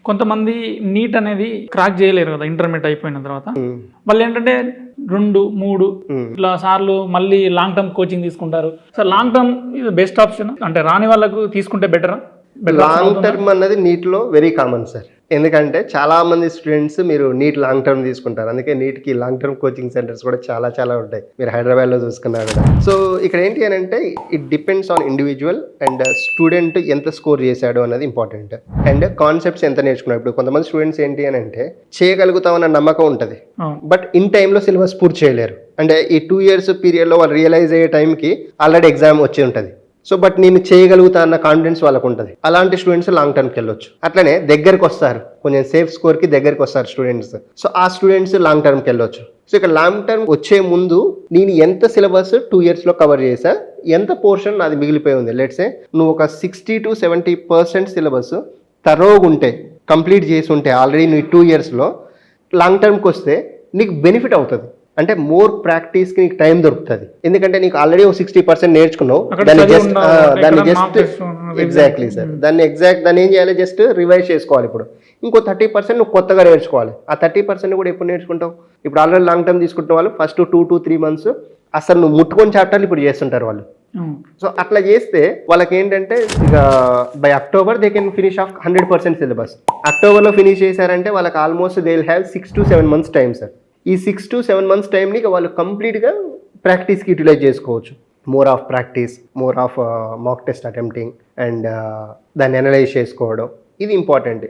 కొంతమంది నీట్ అనేది క్రాక్ చేయలేరు కదా ఇంటర్మీడియట్ అయిపోయిన తర్వాత. వాళ్ళు ఏంటంటే 2, 3 ఇట్లా సార్లు మళ్ళీ లాంగ్ టర్మ్ కోచింగ్ తీసుకుంటారు. సో లాంగ్ టర్మ్ ఇది బెస్ట్ ఆప్షన్ అంటే రాని వాళ్ళకు తీసుకుంటే బెటరా? లాంగ్ టర్మ్ అన్నది నీట్లో వెరీ కామన్ సార్. ఎందుకంటే చాలా మంది స్టూడెంట్స్ మీరు నీట్ లాంగ్ టర్మ్ తీసుకుంటారు. అందుకే నీట్కి లాంగ్ టర్మ్ కోచింగ్ సెంటర్స్ కూడా చాలా ఉంటాయి. మీరు హైదరాబాద్లో చూసుకున్నారు కదా. సో ఇక్కడ ఏంటి అని అంటే it depends on individual and student ఎంత స్కోర్ చేశాడు అన్నది ఇంపార్టెంట్. అండ్ కాన్సెప్ట్స్ ఎంత నేర్చుకున్నారు. ఇప్పుడు కొంతమంది స్టూడెంట్స్ ఏంటి అని అంటే చేయగలుగుతామన్న నమ్మకం ఉంటుంది, బట్ ఇన్ టైంలో సిలబస్ పూర్తి చేయలేరు. అంటే ఈ 2 years పీరియడ్లో వాళ్ళు రియలైజ్ అయ్యే టైంకి ఆల్రెడీ ఎగ్జామ్ వచ్చి ఉంటుంది. సో బట్ నేను చేయగలుగుతా అన్న కాన్ఫిడెన్స్ వాళ్ళకు ఉంటుంది. అలాంటి స్టూడెంట్స్ లాంగ్ టర్మ్కి వెళ్ళొచ్చు. అట్లనే దగ్గరికి వస్తారు, కొంచెం సేఫ్ స్కోర్కి దగ్గరికి వస్తారు స్టూడెంట్స్. సో ఆ స్టూడెంట్స్ లాంగ్ టర్మ్కి వెళ్ళొచ్చు. సో ఇక్కడ లాంగ్ టర్మ్ వచ్చే ముందు నేను ఎంత సిలబస్ 2 yearsలో కవర్ చేసా, ఎంత పోర్షన్ నాది మిగిలిపోయి ఉంది. లెట్సే నువ్వు ఒక 60 to 70% సిలబస్ తరోగా ఉంటే, కంప్లీట్ చేసి ఉంటే ఆల్రెడీ నువ్వు 2 yearsలో, లాంగ్ టర్మ్కి వస్తే నీకు బెనిఫిట్ అవుతుంది. అంటే మోర్ ప్రాక్టీస్కి నీకు టైం దొరుకుతుంది. ఎందుకంటే నీకు ఆల్రెడీ 60% నేర్చుకున్నావు. దాన్ని జస్ట్ ఎగ్జాక్ట్లీ సార్, దాన్ని ఏం చేయాలి, జస్ట్ రివైజ్ చేసుకోవాలి. ఇప్పుడు ఇంకో 30% నువ్వు కొత్తగా నేర్చుకోవాలి. ఆ 30% కూడా ఎప్పుడు నేర్చుకుంటావు? ఇప్పుడు ఆల్రెడీ లాంగ్ టర్మ్ తీసుకుంటున్న వాళ్ళు ఫస్ట్ 2 to 3 months అసలు నువ్వు ముట్టుకొని చాప్టర్లు ఇప్పుడు చేస్తుంటారు వాళ్ళు. సో అట్లా చేస్తే వాళ్ళకి ఏంటంటే ఇక by October they can finish off 100% syllabus. అక్టోబర్లో ఫినిష్ చేశారంటే వాళ్ళకి almost they will have 6 to 7 months time sir. ఈ 6 to 7 months టైంని వాళ్ళు కంప్లీట్గా ప్రాక్టీస్కి యూటిలైజ్ చేసుకోవచ్చు. More of practice, more of mock test attempting and దాన్ని అనలైజ్ చేసుకోవడం, ఇది ఇంపార్టెంట్.